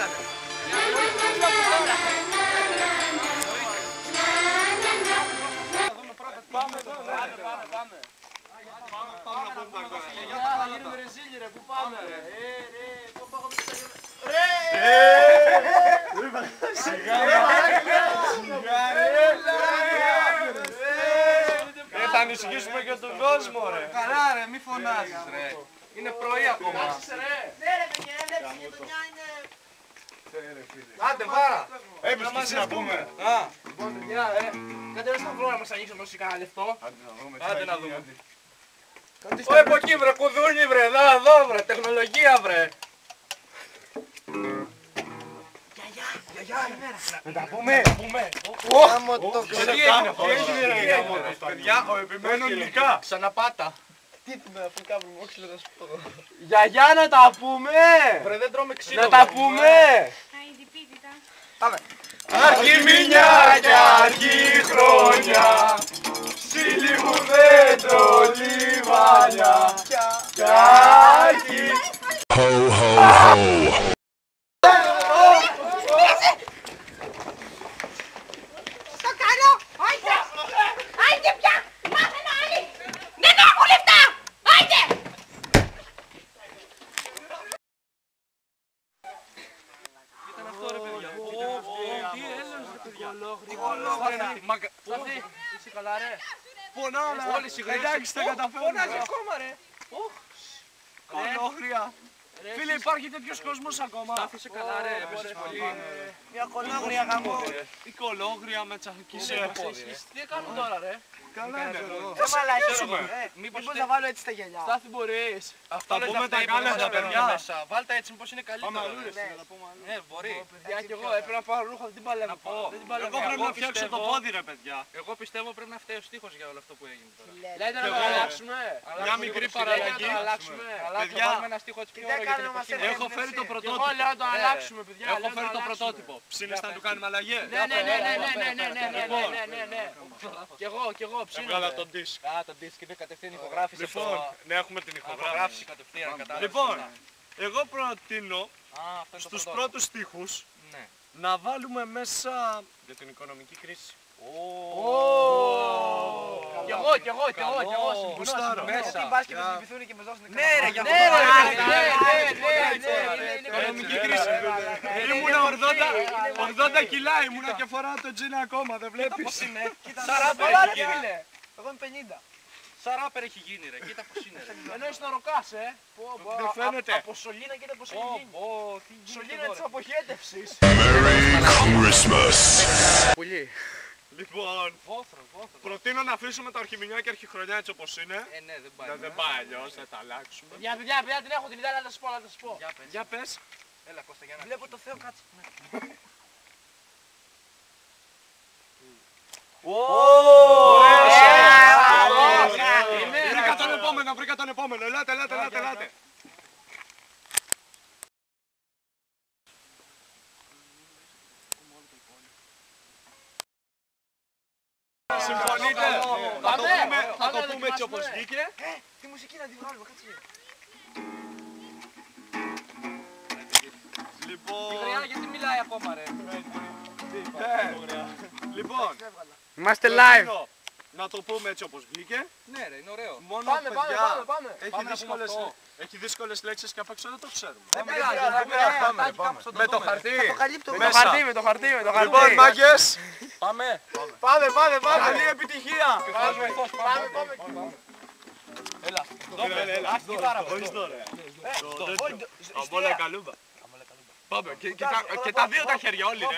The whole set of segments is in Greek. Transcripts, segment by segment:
βγάλανε. Πάμε εδώ, πάμε. Πάμε να πούμε τα κόμματα. Θα γίνουμε ρεζίλι ρε, πού πάμε ρε. Θα ανησυχήσουμε και τον κόσμο ρε. Καλά ρε, μη φωνάζεις ρε. Είναι πρωί ακόμα. Ναι ρε παιδιά, έλεψε η γειτονιά είναι... Άντε βάρα. Έπεισε να πούμε. Λοιπόν παιδιά, κάντε στον χρόνο να μας ανοίξουν όσοι κανένα λεφτό. Άντε να δούμε. Ω, από εκεί βρε, κουδούνι βρε, εδώ βρε, τεχνολογία βρε. Γιαγιά, να τα πούμε. Παιδιά, ο επιμένω υλικά. Ξαναπάτα. Τι με αφρικά βρούμε, όχι να σου πω. Γιαγιά να τα πούμε. Βρε, δεν τρώμε ξύλο. Να τα πούμε. Πάμε. Αρχιμηνιά και αρχή χρόνια, ψήλι μου δέντρο λιβάνια, κι άρχι. Στο καλό! Άιντε! Άιντε πια! Μάθαινο άλλοι! Δεν έχω λεφτά! Άιντε! Ήταν αυτό ρε παιδιά. Τι έλεος ρε παιδιά. Κολόγρια. Σταθή, είσαι καλά ρε. Πονάω να... Εντάξει, τα καταφέρνω. Φωνάζει ακόμα ρε. Κολόγρια. Φίλε, υπάρχει τέτοιος κόσμος ακόμα. Στάθησε καλά ρε, έπεσες πολύ. Μια κολόγρια γαμό. Η κολόγρια με τσακίσε πόδι. Τι κάνουν τώρα ρε. Καλά είναι. Τι μαλάκι. Μήπως Μήπως να βάλω έτσι τα γυαλιά. Στάθη μπορείς. Αυτά πούμε τα κάλεστα παιδιά. Βάλτε έτσι μήπως είναι καλύτερο. Πάμε αλλού ρε, να πούμε αλλού. Ναι, μπορεί. Παιδιά κι εγώ έπρεπε να πάρω ρούχα, δεν την παλεύω. Εγώ πρέπει να φτιάξω το πόδι ρε παιδιά. Εγώ πιστεύω πρέπει να φταίει ο στίχος για όλο αυτό που έγινε τώρα. Λέτε να το αλλάξουμε. Μια μικρή παραλλαγή. Παιδιά, βάλουμε ένα στίχο έτσι πιο ωραίο για την εποχή μας. Έχω φέρει το Εγώ πρωτότυπο. λέω να το αλλάξουμε παιδιά. Έχω φέρει το πρωτότυπο. Ψήνεις να του κάνουμε αλλαγές. Ναι. Κι εγώ ψήνω. Έβγαλα τον δίσκ. Το δίσκ είναι κατευθείαν ηχογράφηση. Λοιπόν, ναι, έχουμε την ηχογράφηση. Ηχογράφηση κατευθείαν. κατάλαβες. Λοιπόν, εγώ προτείνω Αυτό είναι το στους πρωτότυπο. πρώτους στίχους Ναι. να βάλουμε μέσα για την οικονομική κρίση. Κι εγώ συμφωνώ. Γιατί μπας και με συμπηθούν και με δώσουν Ναι ρε, γι' αυτό. Οικονομική κρίση. Ήμουνα 80 κιλά, ήμουνα και φοράω το τζιν ακόμα, δεν βλέπεις. Πώς είναι. Σαράπερ Σαράπερ έχει έχει γίνει. γίνει. Εγώ είμαι 50. Σαράπερ έχει γίνει ρε, κοίτα πως είναι ρε. Ενώ είσαι να ροκάς Δεν φαίνεται. Από σωλήνα κοίτα πως έχει γίνει. Σωλήνα της αποχέτευσης. Πουλί. Λοιπόν, προτείνω να αφήσουμε το αρχιμηνιά και αρχιχρονιά έτσι όπως είναι. Ναι, δεν πάει. Δεν πάει αλλιώς, θα τα αλλάξουμε. Παιδιά, την έχω την ιδέα, να τα σου πω. Για πες. Έλα Κώστα, για να Βλέπω το Θεό, κάτσε. Βρήκα τον επόμενο, ελάτε. Συμφωνείτε, θα το πούμε έτσι όπως βγήκε. Τι μουσική να τη βγάλουμε, κάτσε. Λοιπόν, Η Γριά γιατί μιλάει ακόμα ρε. λοιπόν, Είμαστε προτείνω να το πούμε έτσι όπως βγήκε. Ναι ρε, είναι ωραίο. Μόνο παιδιά, έχει δύσκολες λέξεις και απ' έξω δεν το ξέρουμε. Με το χαρτί. Με το χαρτί. Λοιπόν, μάγκες, Πάμε. πάμε, καλή επιτυχία. Έλα. Έλα, χωρίς τώρα. Αμόλα καλούμπα. Πάμε, και τα δύο τα χέρια όλοι ρε.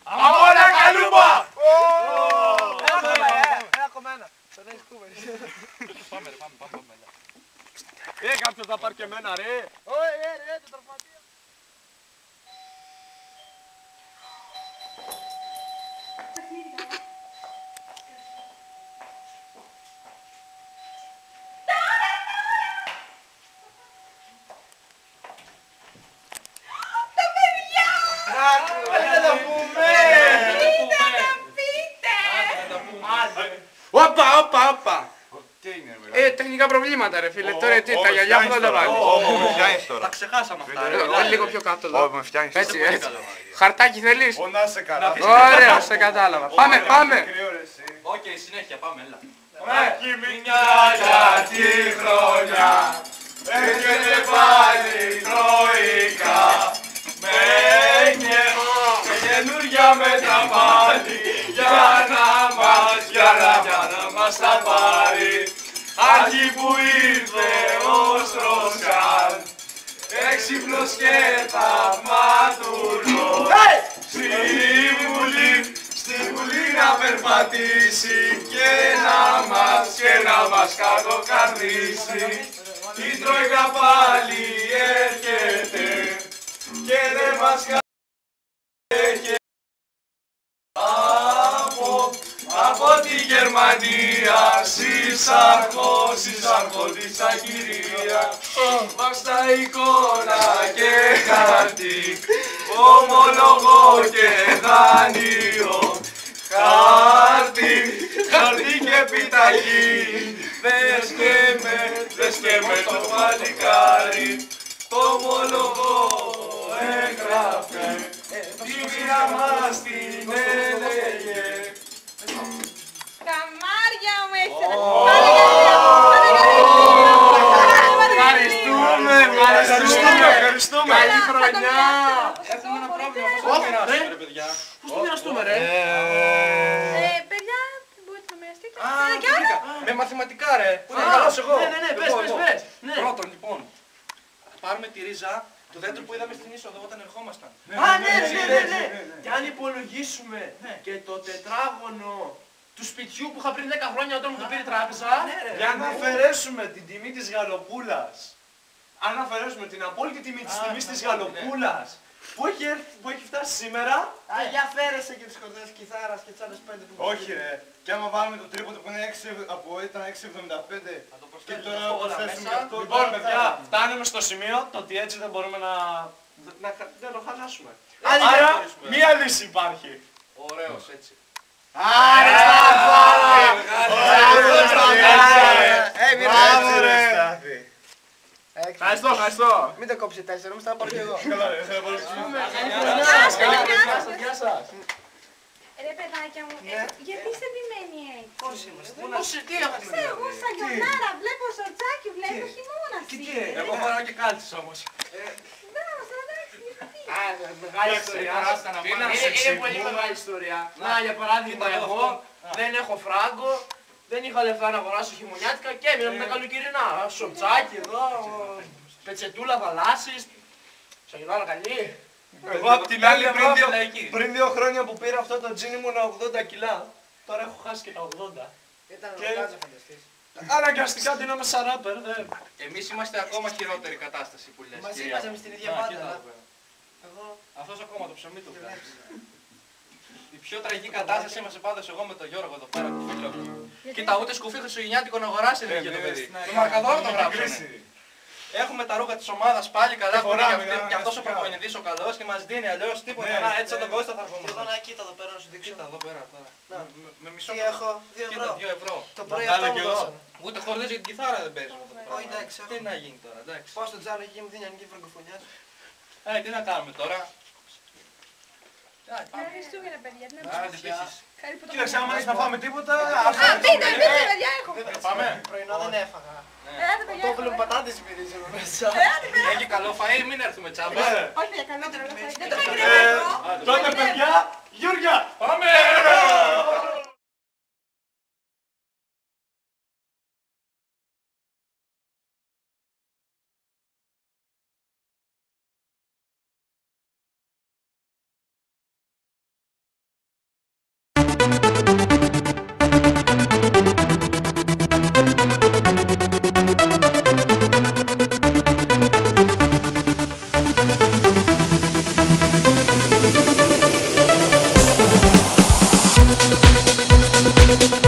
Αμόλα καλούμπα! Ένα κομμένα. Πάμε. Κάποιος θα πάρει και εμένα ρε. Ρε, το τραυματία. Όπα! Τι έγινε, Τεχνικά προβλήματα ρε φίλε, τώρα τι, τα γυαλιά που θα τα βάλεις. με φτιάχνεις τώρα. Τα ξεχάσαμε αυτά. Λίγο πιο κάτω εδώ. Με φτιάχνεις Έτσι, τώρα. έτσι. Χαρτάκι θέλεις. Να σε καλά. Ωραία, σε κατάλαβα. Πάμε, πάμε. Οκ, συνέχεια, πάμε, έλα. Μια για τη χρονιά έρχεται πάλι τροϊκά με καινούργια μέτρα πάλι για να μας τα πάρει. Άρχι που ήρθε ο Στροσκάν, έξυπνος και θαυματουργός, στη Βουλή να περπατήσει και να μας κατοκαρδίσει. Η Τρόικα πάλι έρχεται και δεν μας κατέχει. Από τη Γερμανία συσσαρχόντισσα κυρία, μας τα εικόνα και χαρτί, ομολογώ και δάνειο. Χαρτί και επιταγή, δες και με το παλικάρι, το ομολογώ έγραφε, τη μοίρα μας την έλεγε. Καμάρια μου έχετε. Ευχαριστούμε. Καλή χρονιά. Έχουμε ένα πρόβλημα, πώς θα μοιράσουμε ρε παιδιά. Πώς θα μοιραστούμε ρε. Παιδιά, μπορείτε να μοιραστείτε. Με μαθηματικά ρε. Που είναι καλός εγώ. Ναι, πες. Πρώτον λοιπόν, θα πάρουμε τη ρίζα του δέντρου που είδαμε στην είσοδο όταν ερχόμασταν. Ναι. Και αν υπολογίσουμε και το τετράγωνο του σπιτιού που είχα πριν 10 χρόνια όταν μου το πήρε η τράπεζα. Για να αφαιρέσουμε την τιμή της γαλοπούλας, αν αφαιρέσουμε την απόλυτη τιμή της τιμής της γαλοπούλας που έχει φτάσει σήμερα. Για φέρεσαι και τις κορδές κιθάρας και τις άλλες 5 που... Όχι ρε, και άμα βάλουμε το τρίποντο που είναι ήταν 6,75 και τώρα προσθέσουμε αυτό. Λοιπόν παιδιά, φτάνουμε στο σημείο το ότι έτσι δεν μπορούμε να το χαλάσουμε. Άρα μία λύση υπάρχει. Ωραίος έτσι. Ευχαριστώ. Μην το κόψει 4, όμως θα πάρω και εγώ. Καλά ρε, θα μπορούσαμε. Γεια σας. Ρε παιδάκια μου, γιατί είστε ντυμένοι έτσι. Πώς είμαστε. Τι έχουμε. Ξέρω εγώ σαν γιονάρα, βλέπω σορτσάκι, βλέπω χειμώνα. Εγώ φοράω και κάλτσες όμως. Μπράβο, εντάξει, γιατί. Μεγάλη ιστορία. Είναι πολύ μεγάλη ιστορία. Να για παράδειγμα εγώ δεν έχω φράγκο, δεν είχα λεφτά να αγοράσω χειμωνιάτικα και έμεινα με τα καλοκαιρινά. Σορτσάκι εδώ, πετσετούλα θαλάσσης. Σαν γιονάρα καλή. Εγώ απ' την άλλη πριν 2 χρόνια που πήρα αυτό το τζιν ήμουν 80 κιλά. Τώρα έχω χάσει και τα 80. Ήταν Και- ρωτάζα φανταστείς. Αναγκαστικά ντύνομαι σαν ράπερ. Εμείς είμαστε ακόμα χειρότερη κατάσταση που λες. Μαζί κυρία είμαστε μου. στην ίδια Να, μπάντα, κοίτα αλλά- εδώ πέρα. Εγώ Αυτός ακόμα το ψωμί του βγάζει. Η πιο τραγική κατάσταση είμαστε πάντως εγώ με τον Γιώργο εδώ πέρα, το φίλο μου. Κοίτα, ούτε σκουφί χριστουγεννιάτικο να αγοράσει δεν είχε το παιδί. Το μαρκαδόρο το γράψαμε. Έχουμε τα ρούχα της ομάδας πάλι καλά που φοράμε, είναι να, και αυτός ο φυσικά. προπονητής ο καλός και μας δίνει αλλιώς τίποτα. Ναι. Να, έτσι σαν τον Κώστα θα και εγώ ερχόμαστε. να κοίτα εδώ πέρα να σου δείξω. Κοίτα εδώ πέρα τώρα. Να. Με μισό Τι έχω, 2 Κοίτα, ευρώ. 2 ευρώ. Το πρωί Να αυτό βάλω μου κι εγώ. δώσανε. Ούτε χορδές για την κιθάρα δεν παίζουμε αυτό το Όχι, πράγμα. εντάξει, Τι έχω. να γίνει τώρα, εντάξει. Πάω στο τζάρο εκεί μου δίνει ανοίγει φραγκοφωνιά. Τι να κάνουμε τώρα. Καλά Χριστούγεννα, παιδιά, τι να Άντε, πω. επίσης. Καλή που το Κοίταξε, άμα έχεις να φάμε τίποτα. Α, πείτε, παιδιά, έχω. Πάμε. Πρωινό δεν έφαγα. Έλατε, παιδιά, Το έχω. βλέπω πατάτες μυρίζει εδώ μέσα. Έχει καλό φαΐ, μην έρθουμε τσάμπα. Όχι, παιδιά, καλύτερα. Δεν το Ε, μαγειρεύω. Τότε παιδιά, Γιώργια! Πάμε! Thank you.